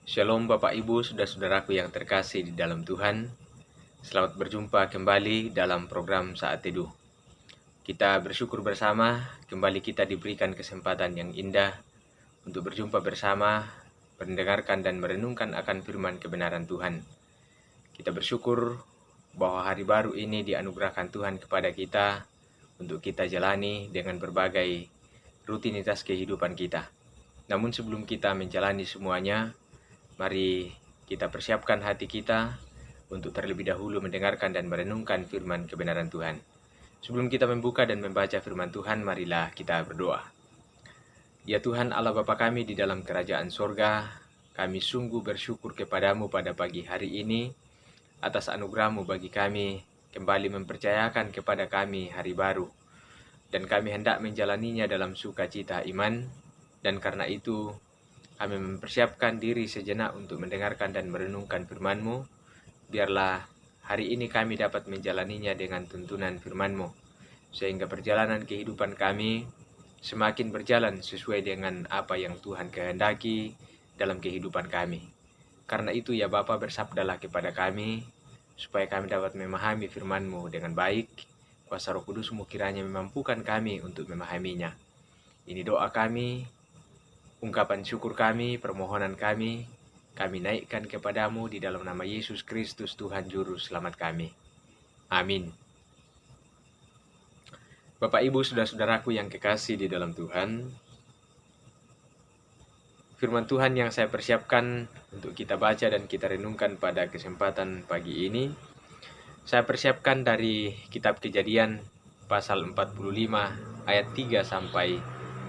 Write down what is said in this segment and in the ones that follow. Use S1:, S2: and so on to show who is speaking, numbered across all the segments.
S1: Shalom Bapak Ibu, saudara-saudaraku yang terkasih di dalam Tuhan. Selamat berjumpa kembali dalam program Saat Teduh. Kita bersyukur bersama, kembali kita diberikan kesempatan yang indah untuk berjumpa bersama, mendengarkan dan merenungkan akan firman kebenaran Tuhan. Kita bersyukur bahwa hari baru ini dianugerahkan Tuhan kepada kita untuk kita jalani dengan berbagai rutinitas kehidupan kita. Namun sebelum kita menjalani semuanya, mari kita persiapkan hati kita untuk terlebih dahulu mendengarkan dan merenungkan firman kebenaran Tuhan. Sebelum kita membuka dan membaca firman Tuhan, marilah kita berdoa. Ya Tuhan Allah Bapa kami di dalam kerajaan sorga, kami sungguh bersyukur kepadamu pada pagi hari ini atas anugerah-Mu bagi kami kembali mempercayakan kepada kami hari baru. Dan kami hendak menjalaninya dalam sukacita iman, dan karena itu kami mempersiapkan diri sejenak untuk mendengarkan dan merenungkan firman-Mu. Biarlah hari ini kami dapat menjalaninya dengan tuntunan firman-Mu, sehingga perjalanan kehidupan kami semakin berjalan sesuai dengan apa yang Tuhan kehendaki dalam kehidupan kami. Karena itu ya Bapa, bersabdalah kepada kami, supaya kami dapat memahami firman-Mu dengan baik. Kuasa Roh Kudus-Mu kiranya memampukan kami untuk memahaminya. Ini doa kami, ungkapan syukur kami, permohonan kami naikkan kepadamu di dalam nama Yesus Kristus Tuhan Juru Selamat kami. Amin. Bapak Ibu saudara-saudaraku yang kekasih di dalam Tuhan, firman Tuhan yang saya persiapkan untuk kita baca dan kita renungkan pada kesempatan pagi ini, saya persiapkan dari kitab Kejadian pasal 45 ayat 3 sampai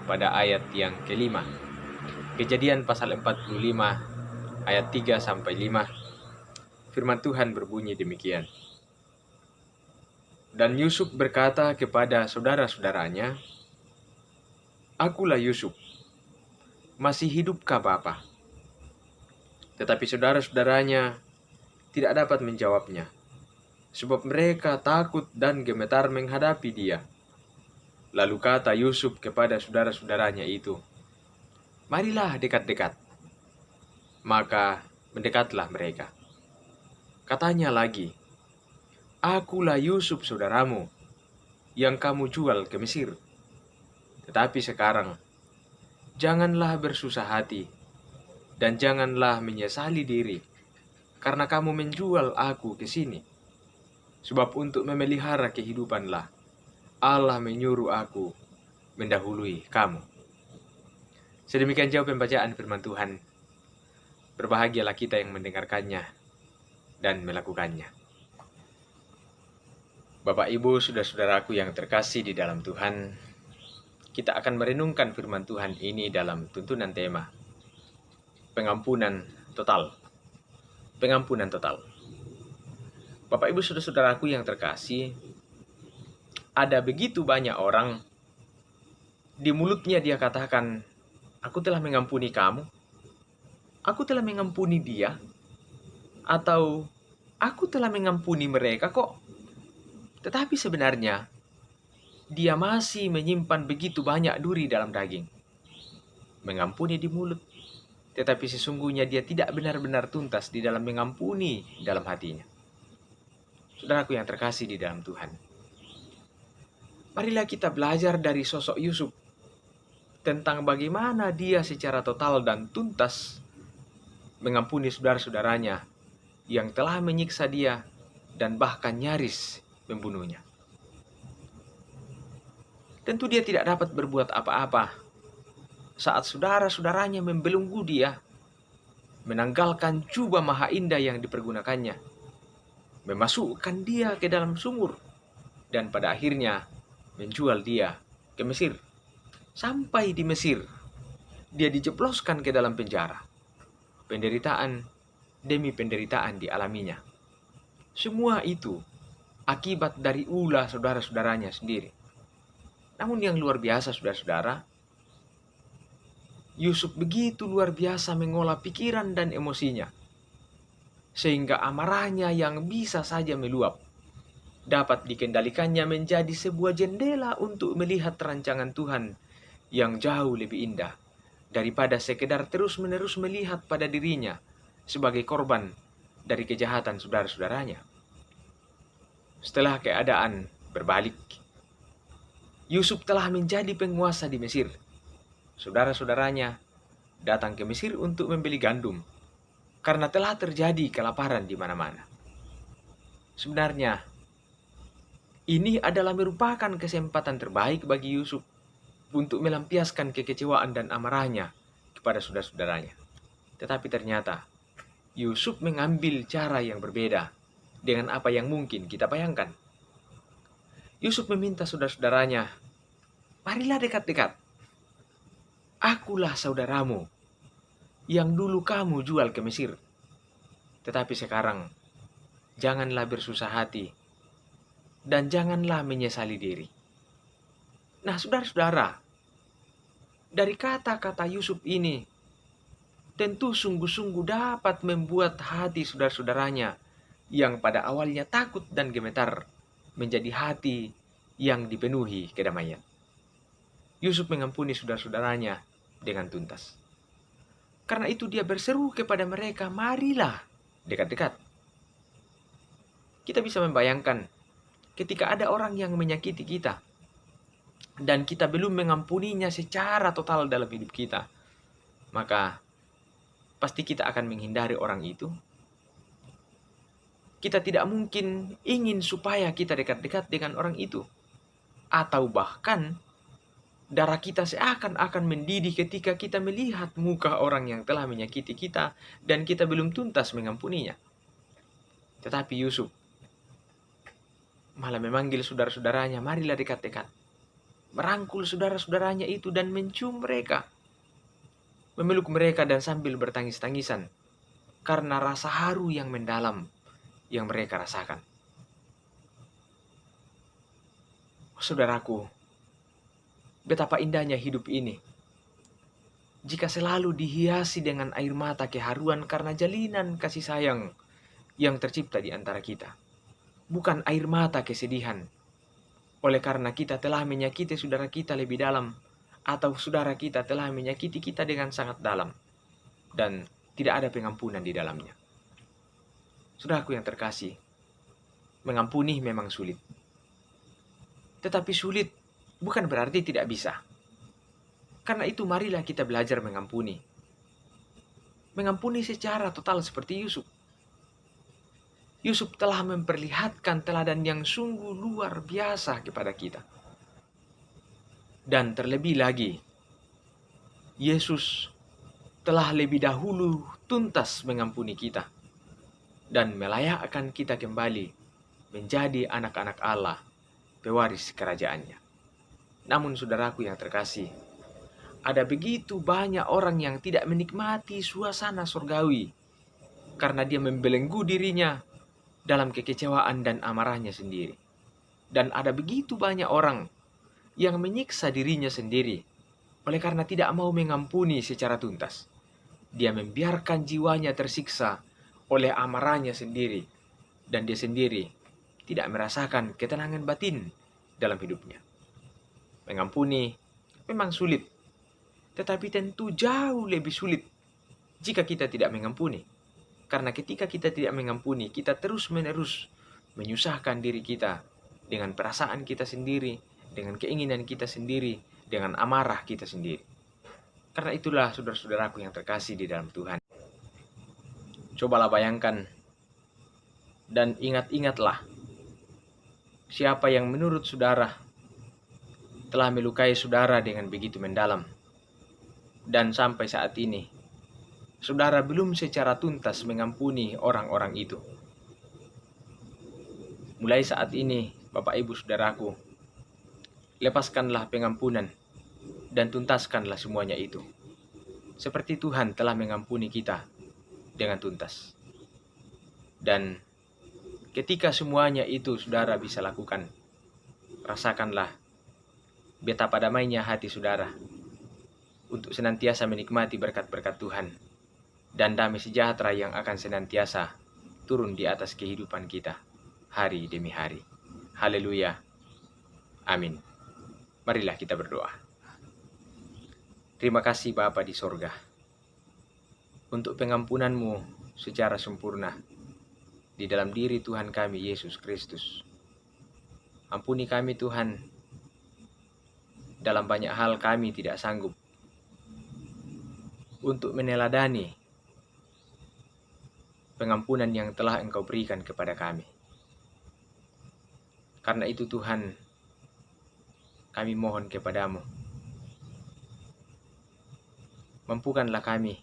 S1: pada ayat yang kelima. Kejadian pasal 45 ayat 3 sampai 5. Firman Tuhan berbunyi demikian. Dan Yusuf berkata kepada saudara-saudaranya, "Akulah Yusuf, masih hidupkah Bapa?" Tetapi saudara-saudaranya tidak dapat menjawabnya, sebab mereka takut dan gemetar menghadapi dia. Lalu kata Yusuf kepada saudara-saudaranya itu, "Marilah dekat-dekat." Maka mendekatlah mereka. Katanya lagi, "Akulah Yusuf saudaramu, yang kamu jual ke Mesir. Tetapi sekarang, janganlah bersusah hati, dan janganlah menyesali diri, karena kamu menjual aku ke sini. Sebab untuk memelihara kehidupanlah Allah menyuruh aku mendahului kamu." Sedemikian jauh pembacaan firman Tuhan. Berbahagialah kita yang mendengarkannya dan melakukannya. Bapak Ibu saudara-saudaraku yang terkasih di dalam Tuhan, kita akan merenungkan firman Tuhan ini dalam tuntunan tema pengampunan total. Pengampunan total. Bapak Ibu saudara-saudaraku yang terkasih, ada begitu banyak orang, di mulutnya dia katakan, "Aku telah mengampuni kamu, aku telah mengampuni dia," atau "Aku telah mengampuni mereka kok." Tetapi sebenarnya, dia masih menyimpan begitu banyak duri dalam daging. Mengampuni di mulut, tetapi sesungguhnya dia tidak benar-benar tuntas di dalam mengampuni dalam hatinya. Saudaraku yang terkasih di dalam Tuhan, marilah kita belajar dari sosok Yusuf tentang bagaimana dia secara total dan tuntas mengampuni saudara-saudaranya yang telah menyiksa dia dan bahkan nyaris membunuhnya. Tentu dia tidak dapat berbuat apa-apa saat saudara-saudaranya membelenggu dia, menanggalkan jubah maha indah yang dipergunakannya, memasukkan dia ke dalam sumur, dan pada akhirnya menjual dia ke Mesir. Sampai di Mesir, dia dijebloskan ke dalam penjara. Penderitaan demi penderitaan dialaminya. Semua itu akibat dari ulah saudara-saudaranya sendiri. Namun yang luar biasa saudara-saudara, Yusuf begitu luar biasa mengolah pikiran dan emosinya, sehingga amarahnya yang bisa saja meluap dapat dikendalikannya menjadi sebuah jendela untuk melihat rancangan Tuhan yang jauh lebih indah daripada sekedar terus-menerus melihat pada dirinya sebagai korban dari kejahatan saudara-saudaranya. Setelah keadaan berbalik, Yusuf telah menjadi penguasa di Mesir. Saudara-saudaranya datang ke Mesir untuk membeli gandum karena telah terjadi kelaparan di mana-mana. Sebenarnya, ini adalah merupakan kesempatan terbaik bagi Yusuf untuk melampiaskan kekecewaan dan amarahnya kepada saudara-saudaranya. Tetapi ternyata Yusuf mengambil cara yang berbeda dengan apa yang mungkin kita bayangkan. Yusuf meminta saudara-saudaranya, marilah dekat-dekat. Akulah saudaramu yang dulu kamu jual ke Mesir. Tetapi sekarang, janganlah bersusah hati dan janganlah menyesali diri. Nah, saudara-saudara, dari kata-kata Yusuf ini, tentu sungguh-sungguh dapat membuat hati saudara-saudaranya yang pada awalnya takut dan gemetar menjadi hati yang dipenuhi kedamaian. Yusuf mengampuni saudara-saudaranya dengan tuntas. Karena itu dia berseru kepada mereka, marilah dekat-dekat. Kita bisa membayangkan ketika ada orang yang menyakiti kita dan kita belum mengampuninya secara total dalam hidup kita, maka pasti kita akan menghindari orang itu. Kita tidak mungkin ingin supaya kita dekat-dekat dengan orang itu. Atau bahkan darah kita seakan-akan mendidih ketika kita melihat muka orang yang telah menyakiti kita dan kita belum tuntas mengampuninya. Tetapi Yusuf malah memanggil saudara-saudaranya, marilah dekat-dekat. Merangkul saudara-saudaranya itu dan mencium mereka. Memeluk mereka dan sambil bertangis-tangisan karena rasa haru yang mendalam yang mereka rasakan. Saudaraku, betapa indahnya hidup ini jika selalu dihiasi dengan air mata keharuan karena jalinan kasih sayang yang tercipta di antara kita. Bukan air mata kesedihan oleh karena kita telah menyakiti saudara kita lebih dalam atau saudara kita telah menyakiti kita dengan sangat dalam dan tidak ada pengampunan di dalamnya. Saudaraku yang terkasih, mengampuni memang sulit. Tetapi sulit bukan berarti tidak bisa. Karena itu marilah kita belajar mengampuni. Mengampuni secara total seperti Yusuf. Yusuf telah memperlihatkan teladan yang sungguh luar biasa kepada kita. Dan terlebih lagi, Yesus telah lebih dahulu tuntas mengampuni kita dan melayakkan kita kembali menjadi anak-anak Allah, pewaris kerajaannya. Namun saudaraku yang terkasih, ada begitu banyak orang yang tidak menikmati suasana surgawi karena dia membelenggu dirinya dalam kekecewaan dan amarahnya sendiri. Dan ada begitu banyak orang yang menyiksa dirinya sendiri oleh karena tidak mau mengampuni secara tuntas. Dia membiarkan jiwanya tersiksa oleh amarahnya sendiri dan dia sendiri tidak merasakan ketenangan batin dalam hidupnya. Mengampuni memang sulit, tetapi tentu jauh lebih sulit jika kita tidak mengampuni. Karena ketika kita tidak mengampuni, kita terus-menerus menyusahkan diri kita dengan perasaan kita sendiri, dengan keinginan kita sendiri, dengan amarah kita sendiri. Karena itulah saudara-saudaraku yang terkasih di dalam Tuhan. Cobalah bayangkan dan ingat-ingatlah siapa yang menurut saudara telah melukai saudara dengan begitu mendalam. Dan sampai saat ini, saudara belum secara tuntas mengampuni orang-orang itu. Mulai saat ini, Bapak Ibu Saudaraku, lepaskanlah pengampunan dan tuntaskanlah semuanya itu. Seperti Tuhan telah mengampuni kita dengan tuntas. Dan ketika semuanya itu saudara bisa lakukan, rasakanlah betapa damainya hati saudara untuk senantiasa menikmati berkat-berkat Tuhan dan damai sejahtera yang akan senantiasa turun di atas kehidupan kita hari demi hari. Haleluya. Amin. Marilah kita berdoa. Terima kasih Bapa di sorga untuk pengampunanmu secara sempurna di dalam diri Tuhan kami Yesus Kristus. Ampuni kami Tuhan, dalam banyak hal kami tidak sanggup untuk meneladani pengampunan yang telah Engkau berikan kepada kami. Karena itu Tuhan, kami mohon kepadamu, mampukanlah kami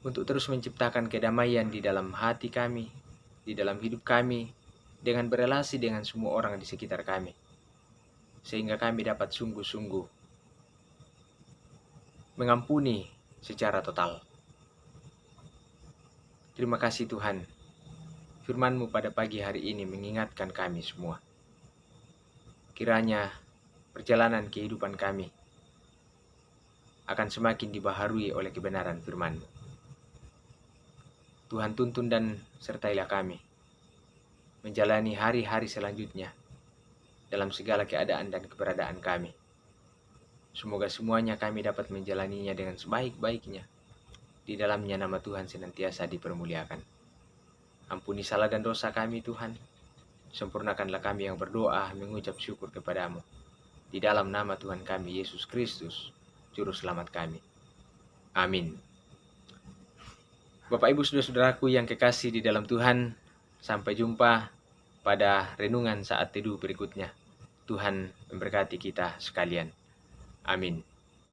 S1: untuk terus menciptakan kedamaian di dalam hati kami, di dalam hidup kami, dengan berelasi dengan semua orang di sekitar kami, sehingga kami dapat sungguh-sungguh mengampuni secara total. Terima kasih Tuhan, firman-Mu pada pagi hari ini mengingatkan kami semua. Kiranya perjalanan kehidupan kami akan semakin dibaharui oleh kebenaran firman-Mu. Tuhan tuntun dan sertailah kami menjalani hari-hari selanjutnya dalam segala keadaan dan keberadaan kami. Semoga semuanya kami dapat menjalaninya dengan sebaik-baiknya. Di dalamnya nama Tuhan senantiasa dipermuliakan. Ampuni salah dan dosa kami Tuhan. Sempurnakanlah kami yang berdoa mengucap syukur kepadamu. Di dalam nama Tuhan kami Yesus Kristus, Juru Selamat kami. Amin. Bapak Ibu Saudara-saudaraku yang kekasih di dalam Tuhan, sampai jumpa pada renungan saat teduh berikutnya. Tuhan memberkati kita sekalian. Amin.